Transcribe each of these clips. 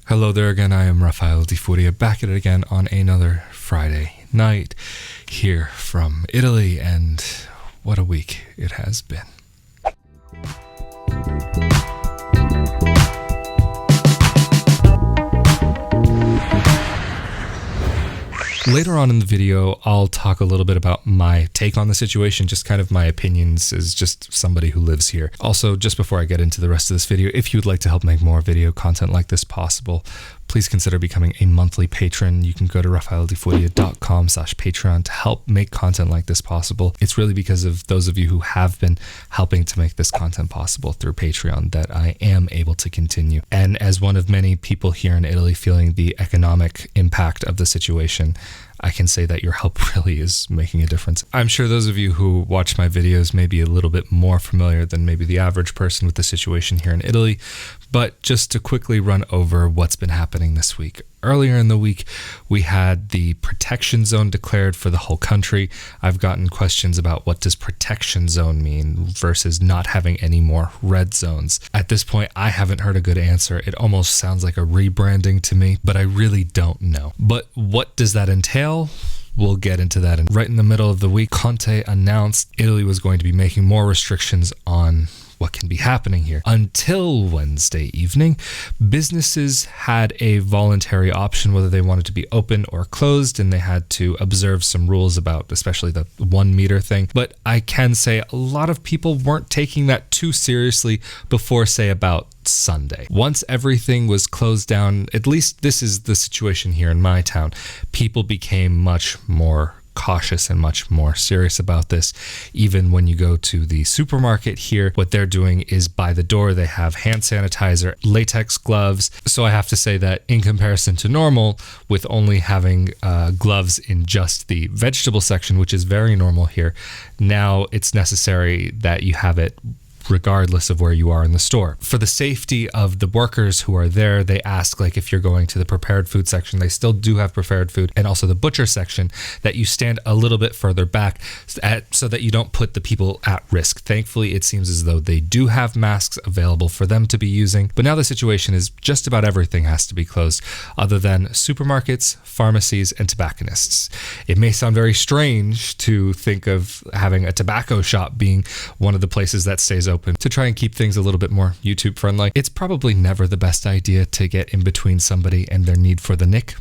Hello there again, I am Rafael di Furia, back at it again on another Friday night here from Italy, and what a week it has been. Later on in the video, I'll talk a little bit about my take on the situation, just kind of my opinions as just somebody who lives here. Also, just before I get into the rest of this video, if you would like to help make more video content like this possible, please consider becoming a monthly patron. You can go to rafaeldifuria.com/Patreon to help make content like this possible. It's really because of those of you who have been helping to make this content possible through Patreon that I am able to continue. And as one of many people here in Italy feeling the economic impact of the situation, I can say that your help really is making a difference. I'm sure those of you who watch my videos may be a little bit more familiar than maybe the average person with the situation here in Italy, but just to quickly run over what's been happening this week. Earlier in the week, we had the protection zone declared for the whole country. I've gotten questions about what does protection zone mean versus not having any more red zones. At this point, I haven't heard a good answer. It almost sounds like a rebranding to me, but I really don't know. But what does that entail? We'll get into that. And right in the middle of the week, Conte announced Italy was going to be making more restrictions on what can be happening here. Until Wednesday evening, businesses had a voluntary option whether they wanted to be open or closed, and they had to observe some rules about especially the 1 meter thing. But I can say a lot of people weren't taking that too seriously before, say, about Sunday. Once everything was closed down, at least this is the situation here in my town, people became much more cautious and much more serious about this. Even when you go to the supermarket here, what they're doing is by the door they have hand sanitizer, latex gloves. So I have to say that in comparison to normal, with only having gloves in just the vegetable section, which is very normal here, now it's necessary that you have it regardless of where you are in the store. For the safety of the workers who are there, they ask, like, if you're going to the prepared food section, they still do have prepared food, and also the butcher section, that you stand a little bit further back so that you don't put the people at risk. Thankfully, it seems as though they do have masks available for them to be using, but now the situation is just about everything has to be closed other than supermarkets, pharmacies, and tobacconists. It may sound very strange to think of having a tobacco shop being one of the places that stays open to try and keep things a little bit more YouTube friendly. It's probably never the best idea to get in between somebody and their need for the nick.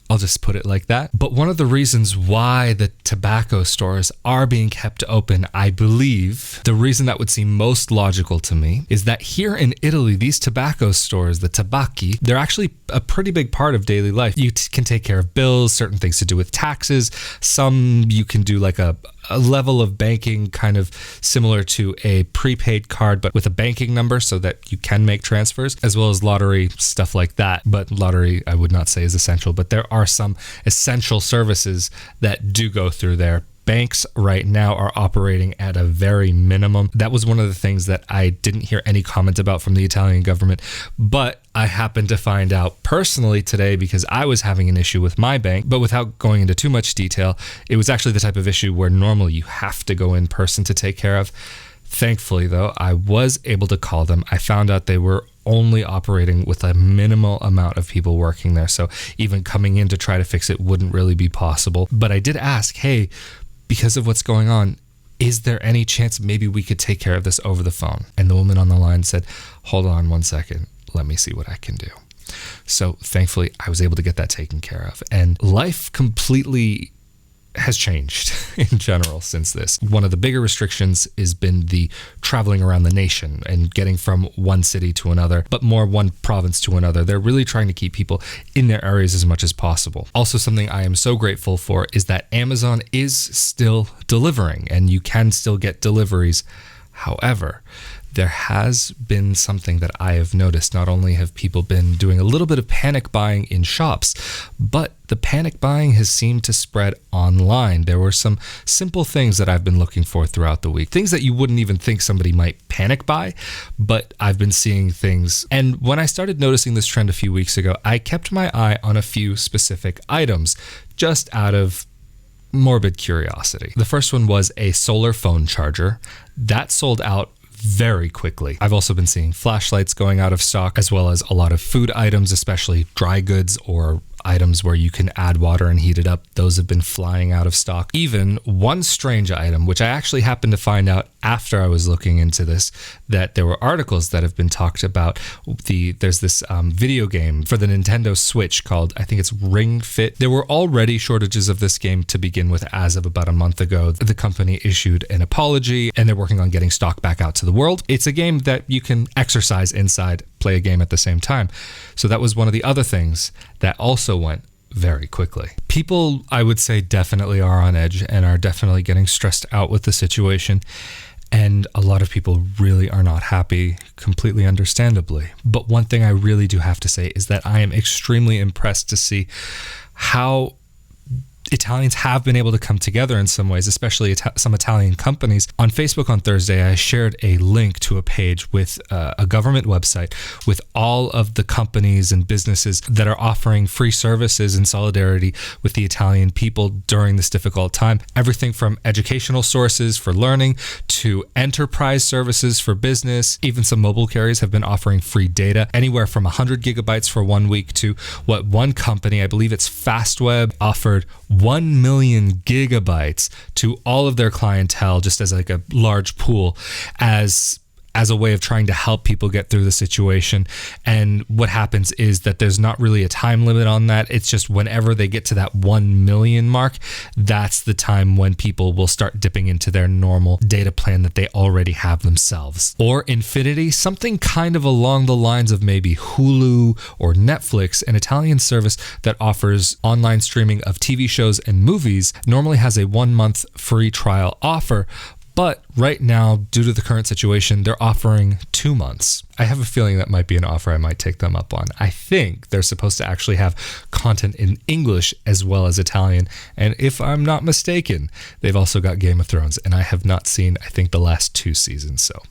I'll just put it like that. But one of the reasons why the tobacco stores are being kept open, I believe, the reason that would seem most logical to me is that here in Italy, these tobacco stores, the tabacchi, they're actually a pretty big part of daily life. You can take care of bills, certain things to do with taxes. Some you can do like a level of banking kind of similar to a prepaid card, but with a banking number so that you can make transfers, as well as lottery, stuff like that. But lottery, I would not say is essential, but there are some essential services that do go through there. Banks right now are operating at a very minimum. That was one of the things that I didn't hear any comment about from the Italian government, but I happened to find out personally today because I was having an issue with my bank, but without going into too much detail, it was actually the type of issue where normally you have to go in person to take care of. Thankfully, though, I was able to call them. I found out they were only operating with a minimal amount of people working there, so even coming in to try to fix it wouldn't really be possible. But I did ask, hey, because of what's going on, is there any chance maybe we could take care of this over the phone? And the woman on the line said, hold on 1 second, let me see what I can do. So thankfully, I was able to get that taken care of. And life completely has changed in general since this. One of the bigger restrictions has been the traveling around the nation and getting from one city to another, but more one province to another. They're really trying to keep people in their areas as much as possible. Also, something I am so grateful for is that Amazon is still delivering and you can still get deliveries. However, there has been something that I have noticed. Not only have people been doing a little bit of panic buying in shops, but the panic buying has seemed to spread online. There were some simple things that I've been looking for throughout the week. Things that you wouldn't even think somebody might panic buy, but I've been seeing things. And when I started noticing this trend a few weeks ago, I kept my eye on a few specific items just out of morbid curiosity. The first one was a solar phone charger that sold out very quickly. I've also been seeing flashlights going out of stock, as well as a lot of food items, especially dry goods or items where you can add water and heat it up. Those have been flying out of stock. Even one strange item, which I actually happened to find out after I was looking into this, that there were articles that have been talked about. There's this video game for the Nintendo Switch called, I think it's Ring Fit. There were already shortages of this game to begin with as of about a month ago. The company issued an apology and they're working on getting stock back out to the world. It's a game that you can exercise inside, play a game at the same time. So that was one of the other things that also went very quickly. People, I would say, definitely are on edge and are definitely getting stressed out with the situation. And a lot of people really are not happy, completely understandably. But one thing I really do have to say is that I am extremely impressed to see how Italians have been able to come together in some ways, especially some Italian companies. On Facebook on Thursday, I shared a link to a page with a government website with all of the companies and businesses that are offering free services in solidarity with the Italian people during this difficult time. Everything from educational sources for learning to enterprise services for business. Even some mobile carriers have been offering free data, anywhere from 100 gigabytes for 1 week to what one company, I believe it's Fastweb, offered 1 million gigabytes to all of their clientele, just as like a large pool, as a way of trying to help people get through the situation. And what happens is that there's not really a time limit on that. It's just whenever they get to that 1 million mark, that's the time when people will start dipping into their normal data plan that they already have themselves. Or Infinity, something kind of along the lines of maybe Hulu or Netflix, an Italian service that offers online streaming of TV shows and movies, normally has a 1 month free trial offer. But right now, due to the current situation, they're offering 2 months. I have a feeling that might be an offer I might take them up on. I think they're supposed to actually have content in English as well as Italian. And if I'm not mistaken, they've also got Game of Thrones. And I have not seen, I think, the last 2 seasons. So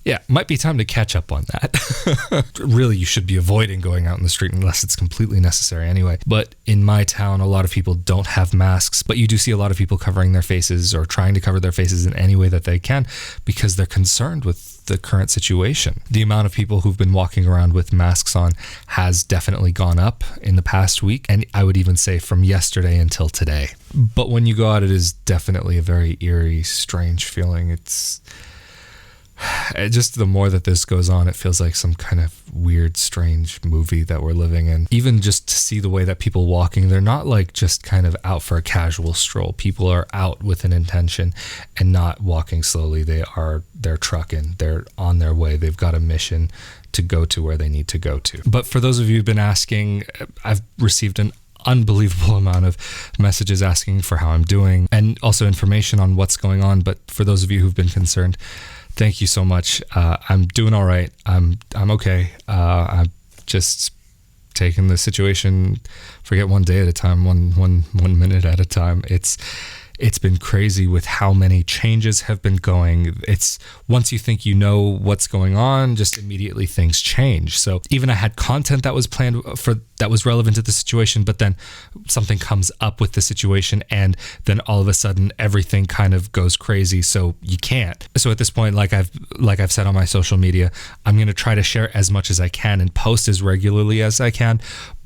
yeah, might be time to catch up on that. Really, you should be avoiding going out in the street unless it's completely necessary anyway. But in my town, a lot of people don't have masks, but you do see a lot of people covering their faces or trying to cover their faces in any way that they can because they're concerned with the current situation. The amount of people who've been walking around with masks on has definitely gone up in the past week, and I would even say from yesterday until today. But when you go out, it is definitely a very eerie, strange feeling. It's just the more that this goes on, it feels like some kind of weird, strange movie that we're living in. Even just to see the way that people walking, they're not like just kind of out for a casual stroll. People are out with an intention and not walking slowly. They're trucking. They're on their way. They've got a mission to go to where they need to go to. But for those of you who've been asking, I've received an unbelievable amount of messages asking for how I'm doing and also information on what's going on. But for those of you who've been concerned, thank you so much. I'm doing all right. I'm okay. I'm just taking the situation, forget one day at a time, one minute at a time. It's been crazy with how many changes have been going. It's once you think you know what's going on, just immediately things change. So even I had content that was planned that was relevant to the situation, but then something comes up with the situation and then all of a sudden everything kind of goes crazy. So you can't. So at this point, like I've said on my social media, I'm going to try to share as much as I can and post as regularly as I can.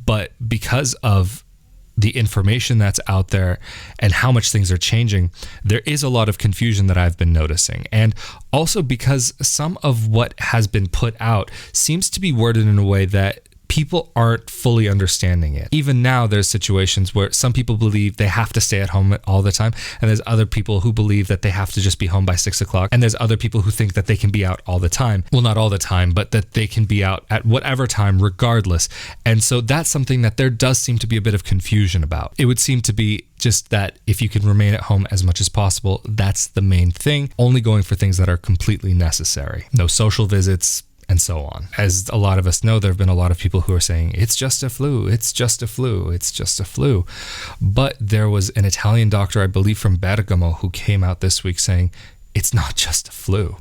But because of the information that's out there and how much things are changing, there is a lot of confusion that I've been noticing. And also because some of what has been put out seems to be worded in a way that people aren't fully understanding it. Even now, there's situations where some people believe they have to stay at home all the time, and there's other people who believe that they have to just be home by 6 o'clock, and there's other people who think that they can be out all the time. Well, not all the time, but that they can be out at whatever time regardless. And so that's something that there does seem to be a bit of confusion about. It would seem to be just that if you can remain at home as much as possible, that's the main thing. Only going for things that are completely necessary. No social visits, and so on. As a lot of us know, there have been a lot of people who are saying, it's just a flu, it's just a flu, it's just a flu. But there was an Italian doctor, I believe from Bergamo, who came out this week saying, it's not just a flu.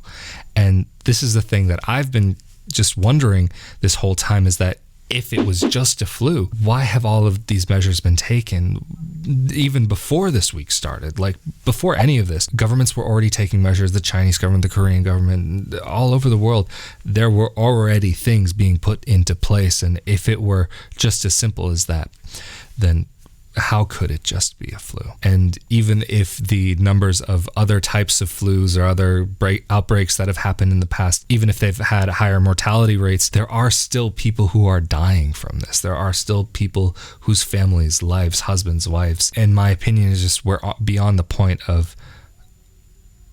And this is the thing that I've been just wondering this whole time, is that if it was just a flu, why have all of these measures been taken even before this week started? Like before any of this, governments were already taking measures. The Chinese government, the Korean government, all over the world, there were already things being put into place. And if it were just as simple as that, then how could it just be a flu? And even if the numbers of other types of flus or other outbreaks that have happened in the past, even if they've had higher mortality rates, there are still people who are dying from this. There are still people whose families, lives, husbands, wives. And my opinion is just we're beyond the point of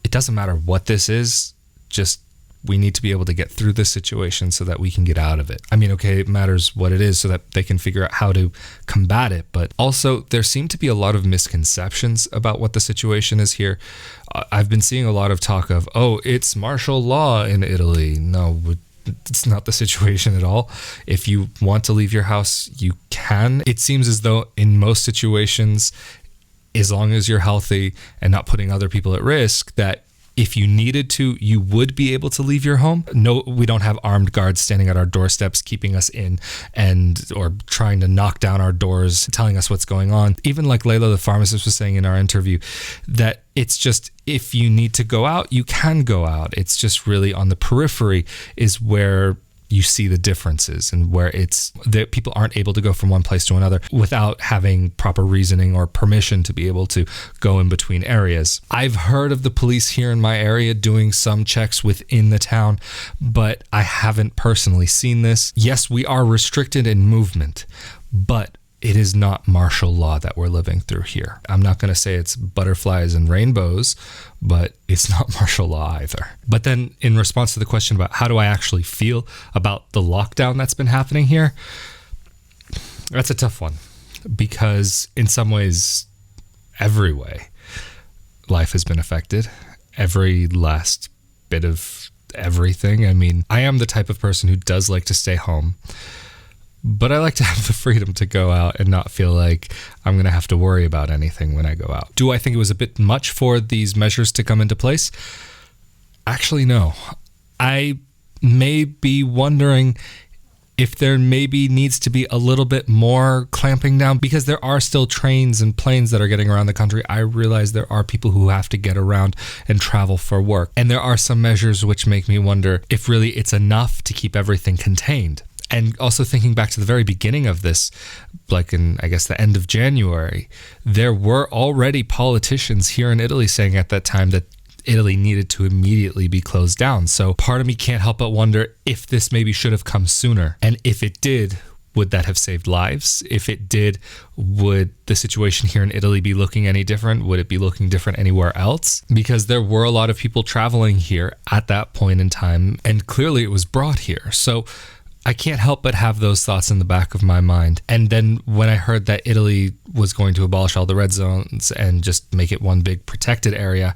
it doesn't matter what this is, just we need to be able to get through this situation so that we can get out of it. I mean, okay, it matters what it is so that they can figure out how to combat it. But also, there seem to be a lot of misconceptions about what the situation is here. I've been seeing a lot of talk of, oh, it's martial law in Italy. No, it's not the situation at all. If you want to leave your house, you can. It seems as though in most situations, as long as you're healthy and not putting other people at risk, that if you needed to, you would be able to leave your home. No, we don't have armed guards standing at our doorsteps, keeping us in or trying to knock down our doors, telling us what's going on. Even like Layla, the pharmacist, was saying in our interview, that it's just, if you need to go out, you can go out. It's just really on the periphery is where you see the differences and where it's that people aren't able to go from one place to another without having proper reasoning or permission to be able to go in between areas. I've heard of the police here in my area doing some checks within the town, but I haven't personally seen this. Yes, we are restricted in movement, but it is not martial law that we're living through here. I'm not going to say it's butterflies and rainbows, but it's not martial law either. But then in response to the question about how do I actually feel about the lockdown that's been happening here, that's a tough one because in some ways, every way, life has been affected. Every last bit of everything. I mean, I am the type of person who does like to stay home, but I like to have the freedom to go out and not feel like I'm going to have to worry about anything when I go out. Do I think it was a bit much for these measures to come into place? Actually, no. I may be wondering if there maybe needs to be a little bit more clamping down because there are still trains and planes that are getting around the country. I realize there are people who have to get around and travel for work. And there are some measures which make me wonder if really it's enough to keep everything contained. And also thinking back to the very beginning of this, like in, I guess, the end of January, there were already politicians here in Italy saying at that time that Italy needed to immediately be closed down. So part of me can't help but wonder if this maybe should have come sooner. And if it did, would that have saved lives? If it did, would the situation here in Italy be looking any different? Would it be looking different anywhere else? Because there were a lot of people traveling here at that point in time, and clearly it was brought here. So I can't help but have those thoughts in the back of my mind. And then when I heard that Italy was going to abolish all the red zones and just make it one big protected area,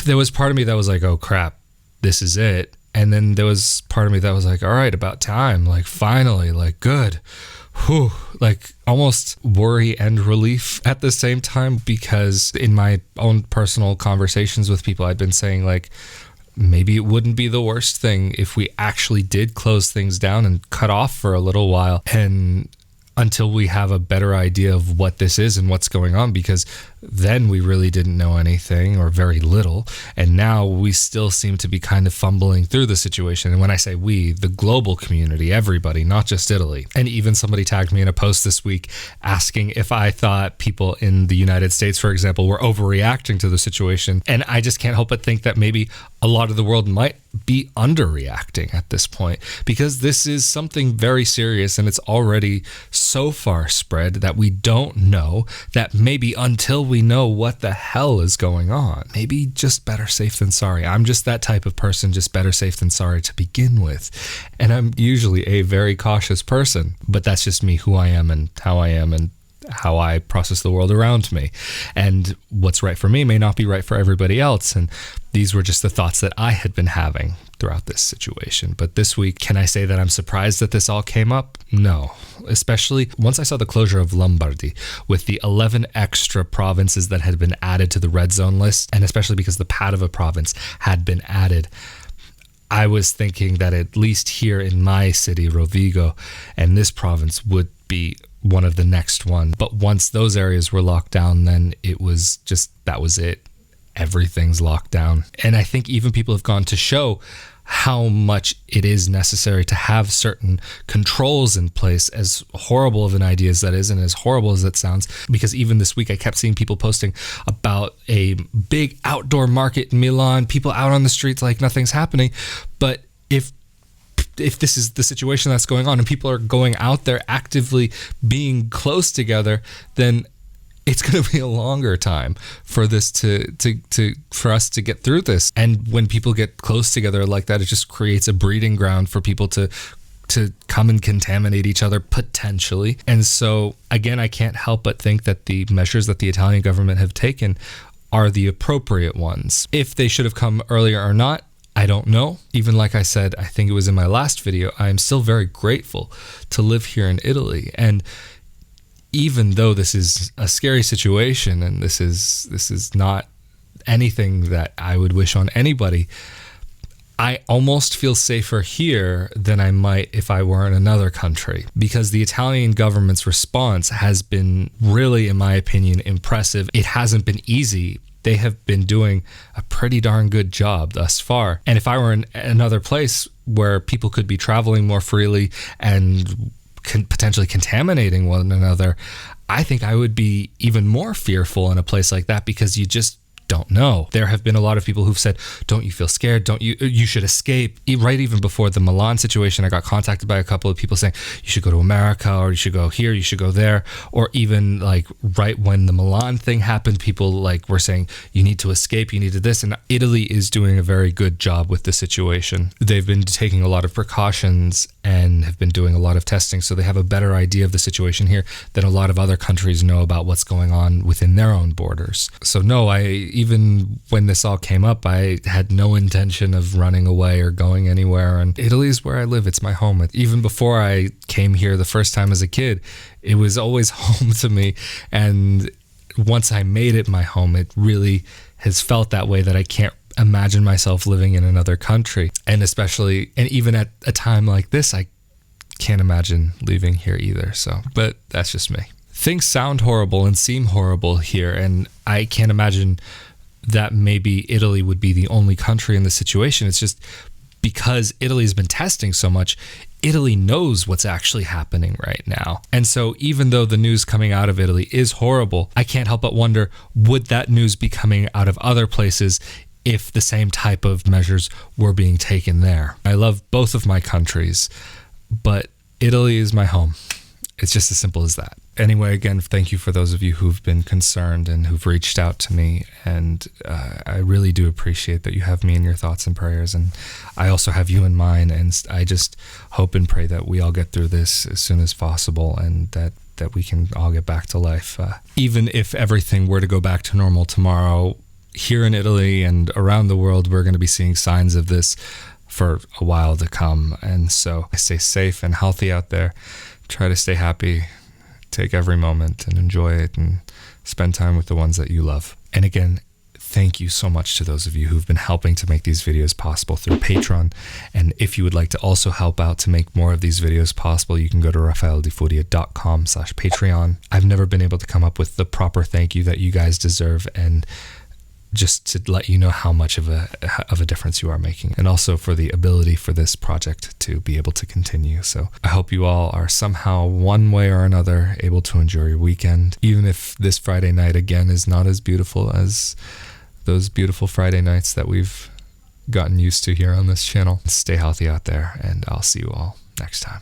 there was part of me that was like, oh crap, this is it. And then there was part of me that was like, all right, about time, like finally, like good. Whew, like almost worry and relief at the same time, because in my own personal conversations with people, I'd been saying like, maybe it wouldn't be the worst thing if we actually did close things down and cut off for a little while and until we have a better idea of what this is and what's going on, because then we really didn't know anything or very little. And now we still seem to be kind of fumbling through the situation. And when I say we, the global community, everybody, not just Italy. And even somebody tagged me in a post this week asking if I thought people in the United States, for example, were overreacting to the situation. And I just can't help but think that maybe a lot of the world might be underreacting at this point, because this is something very serious and it's already so far spread that we don't know that maybe until we know what the hell is going on, maybe just better safe than sorry. I'm just that type of person, just better safe than sorry to begin with. And I'm usually a very cautious person, but that's just me, who I am and how I process the world around me. And what's right for me may not be right for everybody else. And these were just the thoughts that I had been having throughout this situation. But this week, can I say that I'm surprised that this all came up? No. Especially once I saw the closure of Lombardy with the 11 extra provinces that had been added to the red zone list, and especially because the Padova province had been added, I was thinking that at least here in my city, Rovigo, and this province would be one of the next ones. But once those areas were locked down, then it was just, that was it. Everything's locked down. And I think even people have gone to show how much it is necessary to have certain controls in place, as horrible of an idea as that is, and as horrible as it sounds. Because even this week I kept seeing people posting about a big outdoor market in Milan, people out on the streets like nothing's happening. But if this is the situation that's going on and people are going out there actively being close together, then it's going to be a longer time for this for us to get through this. And when people get close together like that, it just creates a breeding ground for people to come and contaminate each other potentially. And so again, I can't help but think that the measures that the Italian government have taken are the appropriate ones. If they should have come earlier or not, I don't know. Even like I said, I think it was in my last video, I am still very grateful to live here in Italy. And even though this is a scary situation and this is not anything that I would wish on anybody, I almost feel safer here than I might if I were in another country, because the Italian government's response has been really, in my opinion, impressive. It hasn't been easy. They have been doing a pretty darn good job thus far. And if I were in another place where people could be traveling more freely and potentially contaminating one another, I think I would be even more fearful in a place like that, because you just don't know. There have been a lot of people who've said, don't you feel scared? You should escape. Right even before the Milan situation, I got contacted by a couple of people saying, you should go to America, or you should go here, you should go there. Or even like right when the Milan thing happened, people like were saying, you need to escape, you need to this. And Italy is doing a very good job with the situation. They've been taking a lot of precautions and have been doing a lot of testing, so they have a better idea of the situation here than a lot of other countries know about what's going on within their own borders. So no, even when this all came up, I had no intention of running away or going anywhere. And Italy is where I live. It's my home. Even before I came here the first time as a kid, it was always home to me. And once I made it my home, it really has felt that way, that I can't imagine myself living in another country. And even at a time like this, I can't imagine leaving here either. So, but that's just me. Things sound horrible and seem horrible here, and I can't imagine that maybe Italy would be the only country in this situation. It's just because Italy's been testing so much, Italy knows what's actually happening right now. And so even though the news coming out of Italy is horrible, I can't help but wonder, would that news be coming out of other places if the same type of measures were being taken there? I love both of my countries, but Italy is my home. It's just as simple as that. Anyway, again, thank you for those of you who've been concerned and who've reached out to me. And I really do appreciate that you have me in your thoughts and prayers. And I also have you in mine. And I just hope and pray that we all get through this as soon as possible, and that we can all get back to life. Even if everything were to go back to normal tomorrow, here in Italy and around the world, we're going to be seeing signs of this for a while to come. And so stay safe and healthy out there. Try to stay happy, take every moment and enjoy it, and spend time with the ones that you love. And again, thank you so much to those of you who've been helping to make these videos possible through Patreon. And if you would like to also help out to make more of these videos possible, you can go to rafaeldifuria.com/Patreon. I've never been able to come up with the proper thank you that you guys deserve, and just to let you know how much of a difference you are making, and also for the ability for this project to be able to continue. So I hope you all are somehow, one way or another, able to enjoy your weekend, even if this Friday night again is not as beautiful as those beautiful Friday nights that we've gotten used to here on this channel. Stay healthy out there, and I'll see you all next time.